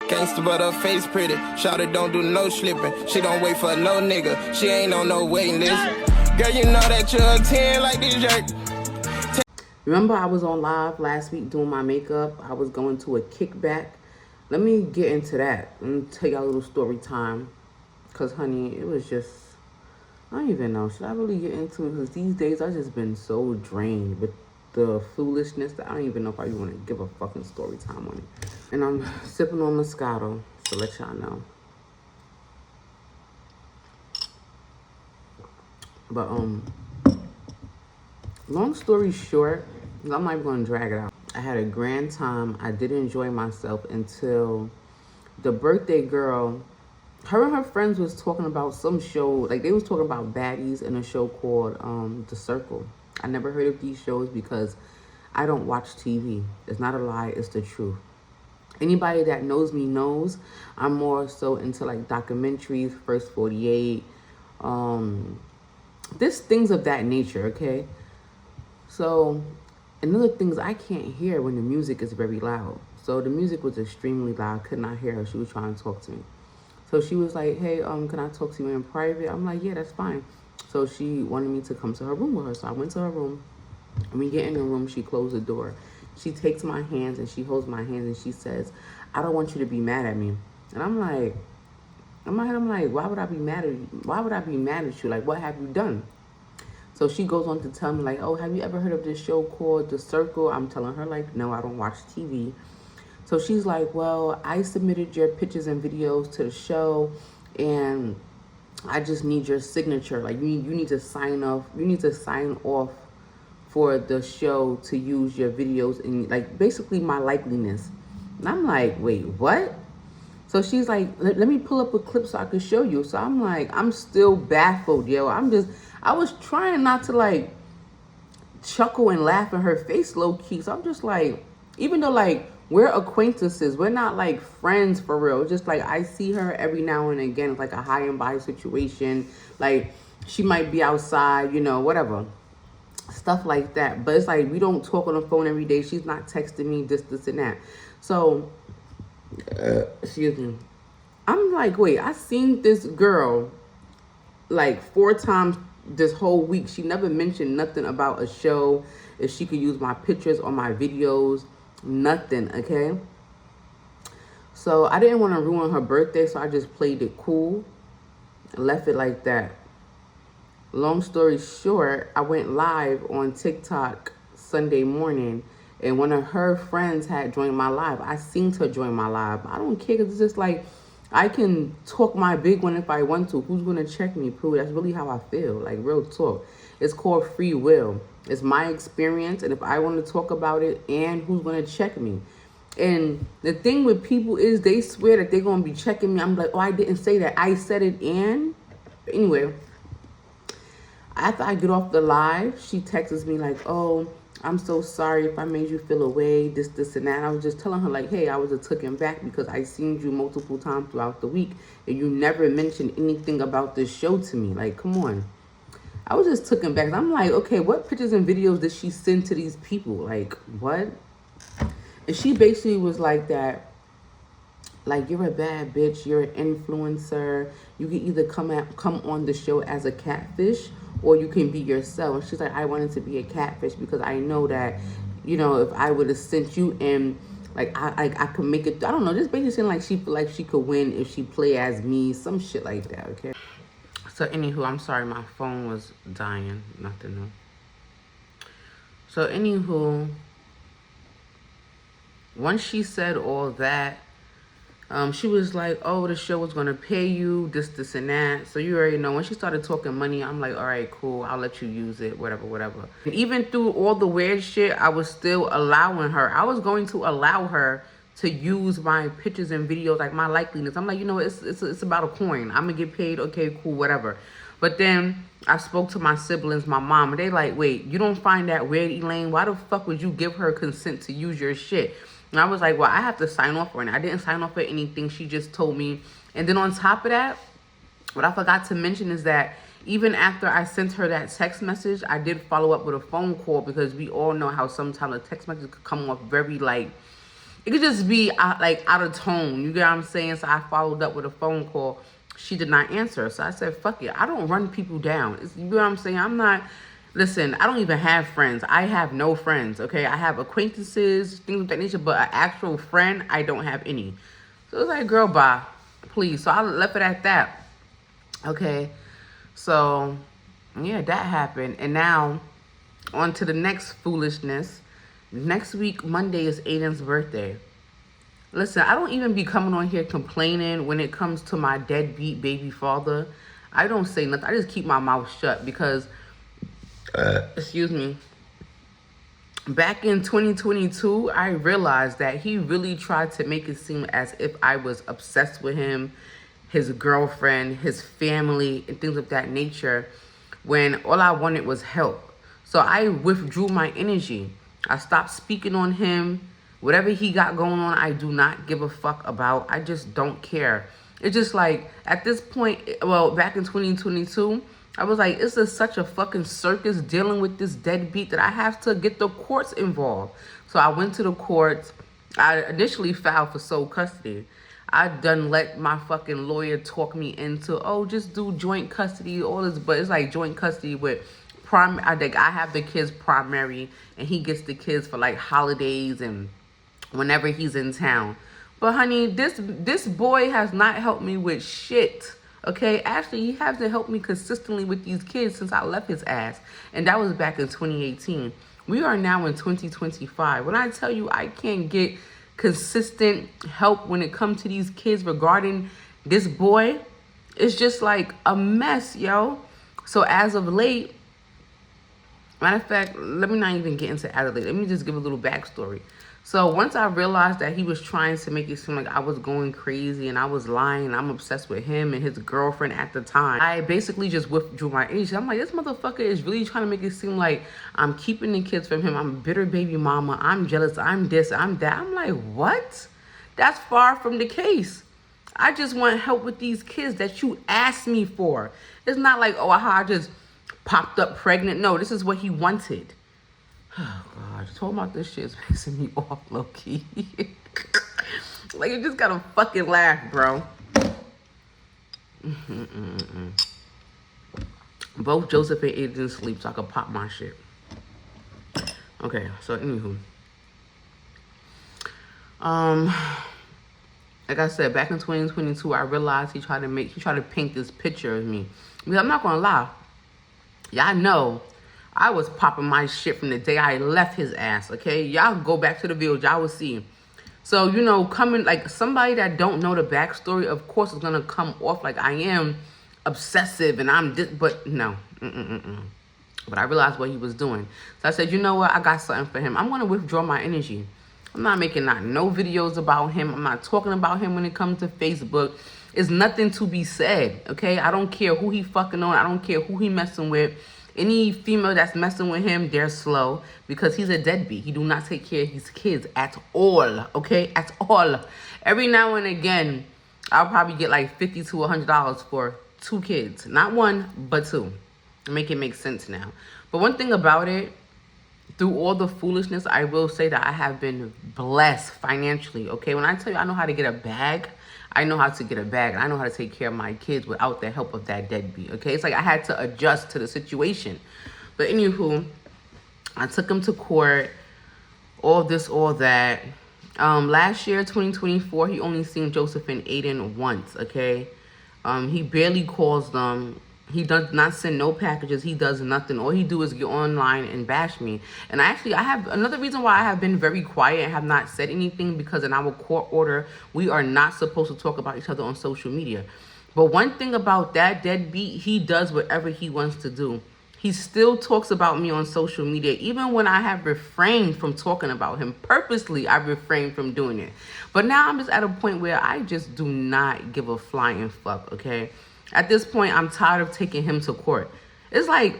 Gangsta but her face pretty. Shawty don't do no slipping. She don't wait for no nigga. She ain't on no waiting list. Girl, you know that you're a 10 like this jerk. Remember I was on live last week doing my makeup. I was going to a kickback. Let me get into that. Let me tell y'all a little story time. Because, honey, it was just... I don't even know. Should I really get into it? Because these days I've just been so drained with the foolishness that I don't even know if I even want to give a fucking story time on it. And I'm sipping on Moscato to let y'all know. But, long story short, I'm not even going to drag it out. I had a grand time. I did enjoy myself until the birthday girl, her and her friends was talking about some show. Like, they was talking about baddies in a show called The Circle. I never heard of these shows because I don't watch TV. It's not a lie. It's the truth. Anybody that knows me knows I'm more so into, like, documentaries, First 48, this things of that nature, okay? So, another thing is I can't hear when the music is very loud. So the music was extremely loud. I could not hear her. She was trying to talk to me. So she was like, hey, can I talk to you in private? I'm like, yeah, that's fine. So she wanted me to come to her room with her. So I went to her room. When we get in the room, she closed the door. She takes my hands and she holds my hands and she says, I don't want you to be mad at me. And I'm like, in my head, I'm like, why would I be mad at you? Why would I be mad at you? Like, what have you done? So she goes on to tell me, like, oh, have you ever heard of this show called The Circle? I'm telling her, like, no, I don't watch TV. So she's like, well, I submitted your pictures and videos to the show, and I just need your signature. Like, you need to sign off. You need to sign off for the show to use your videos and, like, basically my likeliness. And I'm like, wait, what? So she's like, let me pull up a clip so I can show you. So I'm like, I'm still baffled, yo. I was trying not to, like, chuckle and laugh in her face low key. So I'm just like, even though, like, we're acquaintances, we're not, like, friends for real. It's just like I see her every now and again. It's like a high and by situation. Like, she might be outside, you know, whatever. Stuff like that. But it's like we don't talk on the phone every day. She's not texting me this, and that. So, excuse me. I'm like, wait, I seen this girl like 4 times this whole week. She never mentioned nothing about a show, if she could use my pictures or my videos, nothing, okay? So I didn't want to ruin her birthday, so I just played it cool and left it like that. Long story short, I went live on TikTok Sunday morning, and one of her friends had joined my live. I seen her join my live. I don't care, because it's just like, I can talk my big one if I want to. Who's going to check me, Pooh? That's really how I feel. Like, real talk. It's called free will. It's my experience. And if I want to talk about it, and who's going to check me? And the thing with people is they swear that they're going to be checking me. I'm like, oh, I didn't say that. I said it and... But anyway, after I get off the live, she texts me like, oh, I'm so sorry if I made you feel away, this, and that. I was just telling her, like, hey, I was taken back because I seen you multiple times throughout the week, and you never mentioned anything about this show to me. Like, come on. I was just taken back. I'm like, okay, what pictures and videos did she send to these people? Like, what? And she basically was like that, like, you're a bad bitch, you're an influencer. You can either come on the show as a catfish, or you can be yourself. She's like, I wanted to be a catfish because I know that, you know, if I would have sent you in, like, I could make it. I don't know, just basically saying like she feel like she could win if she play as me, some shit like that. Okay. So anywho, I'm sorry, my phone was dying. Nothing new. So anywho, once she said all that, she was like, oh, the show was going to pay you, this, and that. So you already know. When she started talking money, I'm like, all right, cool. I'll let you use it, whatever. And even through all the weird shit, I was still allowing her. I was going to allow her to use my pictures and videos, like my likeliness. I'm like, you know, it's about a coin. I'm going to get paid. Okay, cool, whatever. But then I spoke to my siblings, my mom, and they like, wait, you don't find that weird, Elaine? Why the fuck would you give her consent to use your shit? And I was like, well, I have to sign off on it. I didn't sign off for anything. She just told me. And then on top of that, what I forgot to mention is that even after I sent her that text message, I did follow up with a phone call, because we all know how sometimes a text message could come off very, like, It could just be like out of tone. You get what I'm saying? So I followed up with a phone call. She did not answer. So I said, fuck it. I don't run people down. You know what I'm saying? I'm not, listen, I don't even have friends. I have no friends, okay? I have acquaintances, things of that nature, but an actual friend, I don't have any. So it's like, girl, bye, please. So I left it at that, okay? So, yeah, that happened. And now, on to the next foolishness. Next week, Monday, is Aiden's birthday. Listen, I don't even be coming on here complaining when it comes to my deadbeat baby father. I don't say nothing. I just keep my mouth shut because, excuse me, back in 2022, I realized that he really tried to make it seem as if I was obsessed with him, his girlfriend, his family, and things of that nature, when all I wanted was help. So I withdrew my energy. I stopped speaking on him. Whatever he got going on, I do not give a fuck about. I just don't care. It's just like, at this point, well, back in 2022, I was like, this is such a fucking circus dealing with this deadbeat that I have to get the courts involved. So I went to the courts. I initially filed for sole custody. I done let my fucking lawyer talk me into, oh, just do joint custody, all this. But it's like joint custody with I think I have the kids primary and he gets the kids for like holidays and whenever he's in town. But honey, this boy has not helped me with shit. Okay, actually, he hasn't helped me consistently with these kids since I left his ass. And that was back in 2018. We are now in 2025. When I tell you I can't get consistent help when it comes to these kids regarding this boy, it's just like a mess, yo. So as of late, matter of fact, let me not even get into Adelaide. Let me just give a little backstory. So once I realized that he was trying to make it seem like I was going crazy and I was lying and I'm obsessed with him and his girlfriend at the time, I basically just withdrew my energy. I'm like, this motherfucker is really trying to make it seem like I'm keeping the kids from him. I'm a bitter baby mama. I'm jealous. I'm this. I'm that. I'm like, what? That's far from the case. I just want help with these kids that you asked me for. It's not like, oh, I just popped up pregnant. No, this is what he wanted. Oh God, talking about this shit is pissing me off, low key. Like, you just gotta fucking laugh, bro. Both Joseph and Aiden sleep, so I can pop my shit. Okay, so anywho, like I said, back in 2022, I realized he tried to paint this picture of me. Because I'm not gonna lie, y'all know I was popping my shit from the day I left his ass, okay? Y'all go back to the village, y'all will see. So, you know, coming, like, somebody that don't know the backstory, of course, is gonna come off like I am obsessive and I'm but no. But I realized what he was doing. So I said, you know what? I got something for him. I'm gonna withdraw my energy. I'm not making no videos about him. I'm not talking about him when it comes to Facebook. It's nothing to be said, okay? I don't care who he fucking on. I don't care who he messing with. Any female that's messing with him, they're slow because he's a deadbeat. He do not take care of his kids at all, okay? At all. Every now and again, I'll probably get like $50 to $100 for 2 kids. Not 1, but 2. Make it make sense now. But one thing about it, through all the foolishness, I will say that I have been blessed financially, okay? When I tell you I know how to get a bag, I know how to get a bag. And I know how to take care of my kids without the help of that deadbeat, okay? It's like I had to adjust to the situation. But anywho, I took him to court, all this, all that. Last year, 2024, he only seen Joseph and Aiden once, okay? He barely calls them. He does not send no packages. He does nothing. All he do is get online and bash me. And I have another reason why I have been very quiet and have not said anything, because in our court order, we are not supposed to talk about each other on social media. But one thing about that deadbeat, he does whatever he wants to do. He still talks about me on social media, even when I have refrained from talking about him. Purposely, I refrained from doing it. But now I'm just at a point where I just do not give a flying fuck, okay? At this point, I'm tired of taking him to court. It's like,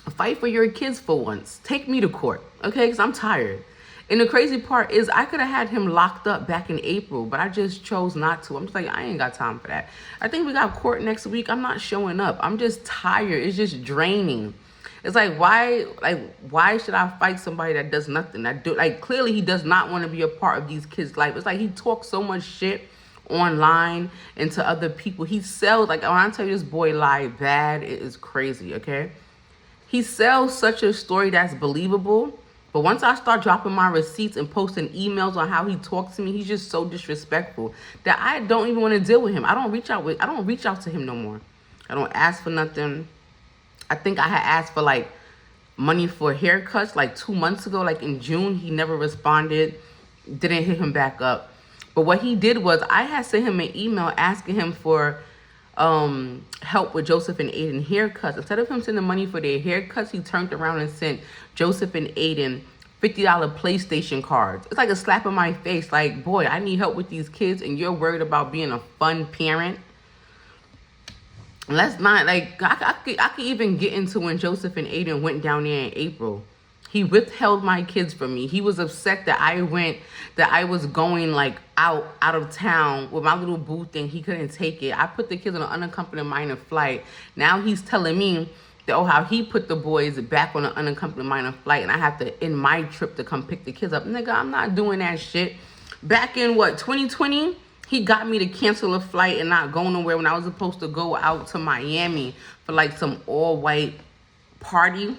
fight for your kids for once. Take me to court, okay? Because I'm tired. And the crazy part is I could have had him locked up back in April, but I just chose not to. I'm just like, I ain't got time for that. I think we got court next week. I'm not showing up. I'm just tired. It's just draining. It's like, why should I fight somebody that does nothing? That do, like, clearly he does not want to be a part of these kids' life. It's like he talks so much shit online and to other people. He sells, like, when I tell you this boy lied bad, it is crazy, okay? He sells such a story that's believable. But once I start dropping my receipts and posting emails on how he talks to me, he's just so disrespectful that I don't even want to deal with him. I don't reach out to him no more. I don't ask for nothing. I think I had asked for like money for haircuts like 2 months ago, like in June. He never responded. Didn't hit him back up. But what he did was I had sent him an email asking him for help with Joseph and Aiden haircuts. Instead of him sending money for their haircuts, he turned around and sent Joseph and Aiden $50 PlayStation cards. It's like a slap in my face. Like, boy, I need help with these kids and you're worried about being a fun parent. Let's not, like, I could even get into when Joseph and Aiden went down there in April. He withheld my kids from me. He was upset that I was going like out of town with my little boo thing. He couldn't take it. I put the kids on an unaccompanied minor flight. Now he's telling me that, how he put the boys back on an unaccompanied minor flight and I have to end my trip to come pick the kids up. Nigga, I'm not doing that shit. Back in 2020, he got me to cancel a flight and not go nowhere when I was supposed to go out to Miami for like some all-white party,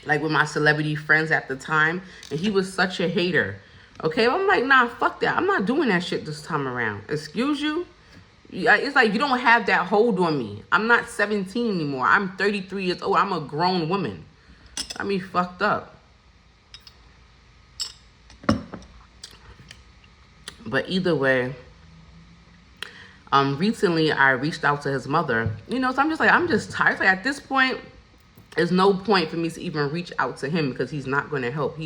like with my celebrity friends at the time, and he was such a hater. Okay, I'm like, nah, fuck that. I'm not doing that shit this time around. Excuse you? It's like you don't have that hold on me. I'm not 17 anymore. I'm 33 years old. I'm a grown woman. I mean, fucked up. But either way, recently I reached out to his mother. You know, so I'm just tired. Like, at this point, there's no point for me to even reach out to him because he's not going to help.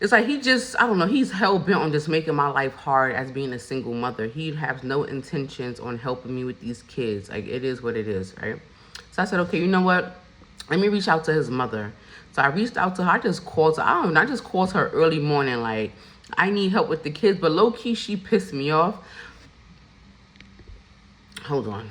It's like I don't know, he's hell-bent on just making my life hard as being a single mother. He has no intentions on helping me with these kids. Like, it is what it is, right? So I said, okay, you know what? Let me reach out to his mother. So I reached out to her. I just called her early morning, like, I need help with the kids. But low-key, she pissed me off. Hold on.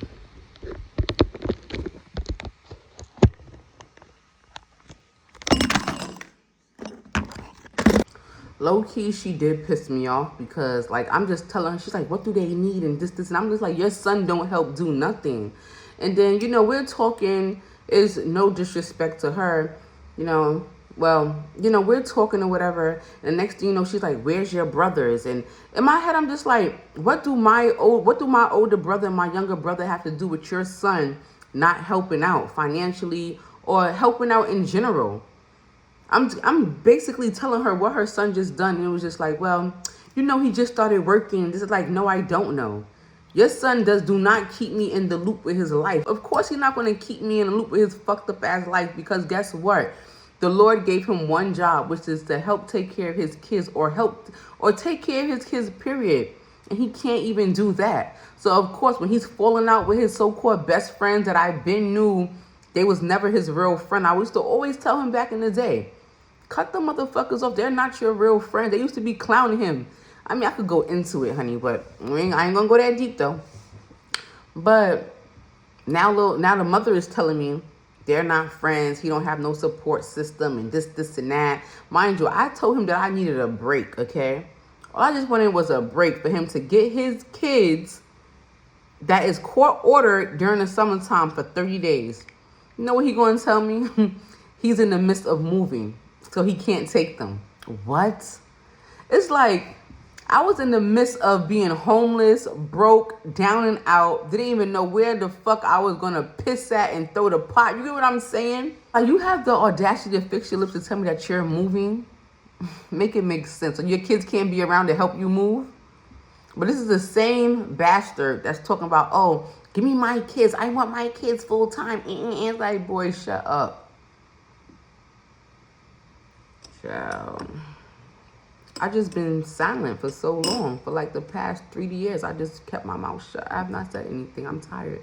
Low-key, she did piss me off because, like, I'm just telling her, she's like, what do they need and this, and I'm just like, your son don't help do nothing. And then, you know, we're talking, is no disrespect to her, you know, well, you know, we're talking or whatever, and next thing you know, she's like, where's your brothers? And in my head, I'm just like, what do my older brother and my younger brother have to do with your son not helping out financially or helping out in general? I'm basically telling her what her son just done, and it was just like, well, you know, he just started working. This is like, no, I don't know. Your son do not keep me in the loop with his life. Of course, he's not going to keep me in the loop with his fucked up ass life because guess what? The Lord gave him one job, which is to help take care of his kids or take care of his kids, period. And he can't even do that. So, of course, when he's falling out with his so-called best friends that I been knew, they was never his real friend. I used to always tell him back in the day, cut the motherfuckers off. They're not your real friend. They used to be clowning him. I mean, I could go into it, honey, but I ain't gonna go that deep, though. But now the mother is telling me they're not friends. He don't have no support system and this, and that. Mind you, I told him that I needed a break, okay? All I just wanted was a break for him to get his kids that is court ordered during the summertime for 30 days. You know what he gonna tell me? He's in the midst of moving, so he can't take them. What? It's like I was in the midst of being homeless, broke, down and out, didn't even know where the fuck I was gonna piss at and throw the pot. You get what I'm saying? Like, you have the audacity to fix your lips to tell me that you're moving? Make it make sense. So your kids can't be around to help you move? But this is the same bastard that's talking about, oh, give me my kids. I want my kids full time. It's like, boy, shut up. Child. I just been silent for so long. For like the past 3 years, I just kept my mouth shut. I have not said anything. I'm tired.